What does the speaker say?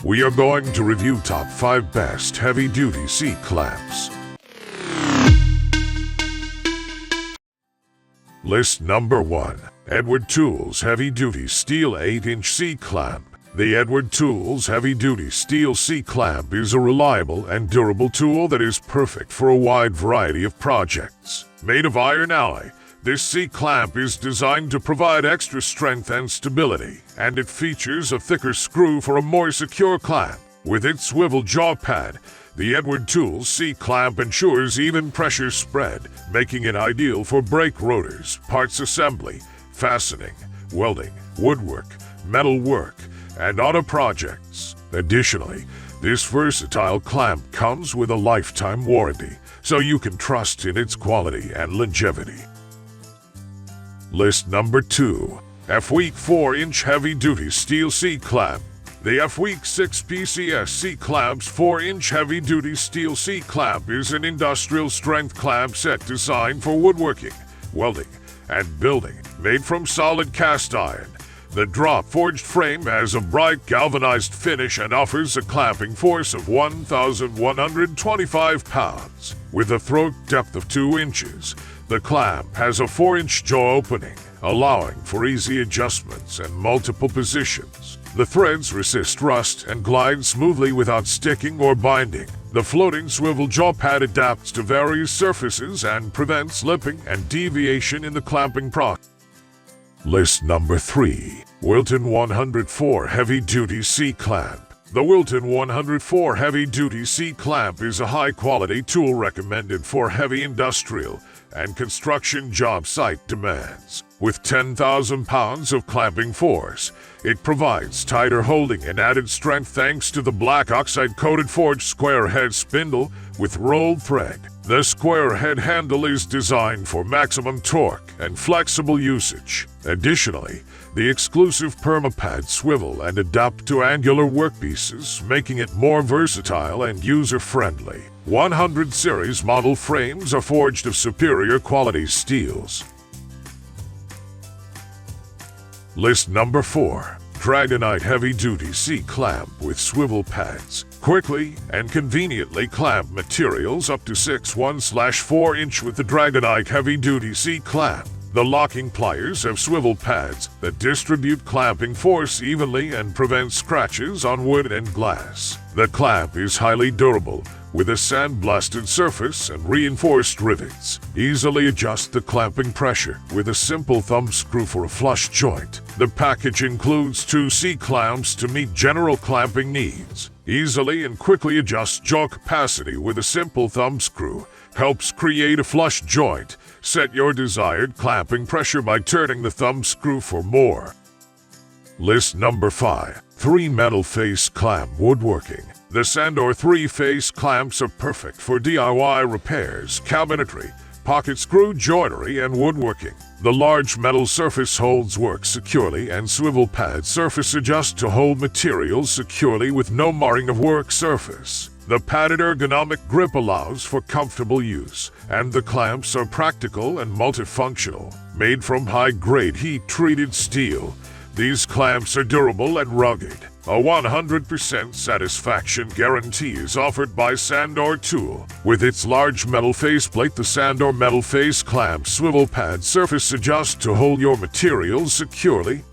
we are going to review top 5 best heavy-duty C-clamps. List number 1. Edward Tools Heavy-Duty Steel 8-inch C-clamp. The Edward Tools Heavy-Duty Steel C-clamp is a reliable and durable tool that is perfect for a wide variety of projects. Made of iron alloy, this C-clamp is designed to provide extra strength and stability, and it features a thicker screw for a more secure clamp. With its swivel jaw pad, the Edward Tools C-clamp ensures even pressure spread, making it ideal for brake rotors, parts assembly, fastening, welding, woodwork, metal work, and auto projects. Additionally, this versatile clamp comes with a lifetime warranty, so you can trust in its quality and longevity. List number 2. FWEEK 4-inch heavy-duty steel C-clamp. The FWEEK 6 PCS C-clamps 4-inch heavy-duty steel C-clamp is an industrial-strength clamp set designed for woodworking, welding, and building. Made from solid cast iron, the drop-forged frame has a bright galvanized finish and offers a clamping force of 1,125 pounds. With a throat depth of 2 inches, the clamp has a 4-inch jaw opening, allowing for easy adjustments and multiple positions. The threads resist rust and glide smoothly without sticking or binding. The floating swivel jaw pad adapts to various surfaces and prevents slipping and deviation in the clamping process. List number 3. WILTON 104 Heavy-Duty C-Clamp. The WILTON 104 Heavy-Duty C-Clamp is a high-quality tool recommended for heavy industrial and construction job site demands. With 10,000 pounds of clamping force, it provides tighter holding and added strength thanks to the black oxide-coated forged square head spindle with rolled thread. The square head handle is designed for maximum torque and flexible usage. Additionally, the exclusive PermaPad swivel and adapt to angular workpieces, making it more versatile and user-friendly. 100 series model frames are forged of superior quality steels. List number 4. DRAGONITE Heavy-Duty C-Clamp with Swivel Pads. Quickly and conveniently clamp materials up to 6'1/4" inch with the DRAGONITE Heavy-Duty C-Clamp. The locking pliers have swivel pads that distribute clamping force evenly and prevent scratches on wood and glass. The clamp is highly durable, with a sandblasted surface and reinforced rivets. Easily adjust the clamping pressure with a simple thumb screw for a flush joint. The package includes 2 C-clamps to meet general clamping needs. Easily and quickly adjust jaw capacity with a simple thumb screw. Helps create a flush joint. Set your desired clamping pressure by turning the thumb screw for more. List number 5. 3 metal face clamp woodworking. The Sandor 3-face clamps are perfect for DIY repairs, cabinetry, pocket screw joinery, and woodworking. The large metal surface holds work securely, and swivel pad surface adjusts to hold materials securely with no marring of work surface. The padded ergonomic grip allows for comfortable use, and the clamps are practical and multifunctional. Made from high-grade heat-treated steel, these clamps are durable and rugged. A 100% satisfaction guarantee is offered by Sandor Tool. With its large metal faceplate, the Sandor metal face clamp swivel pad surface adjusts to hold your materials securely,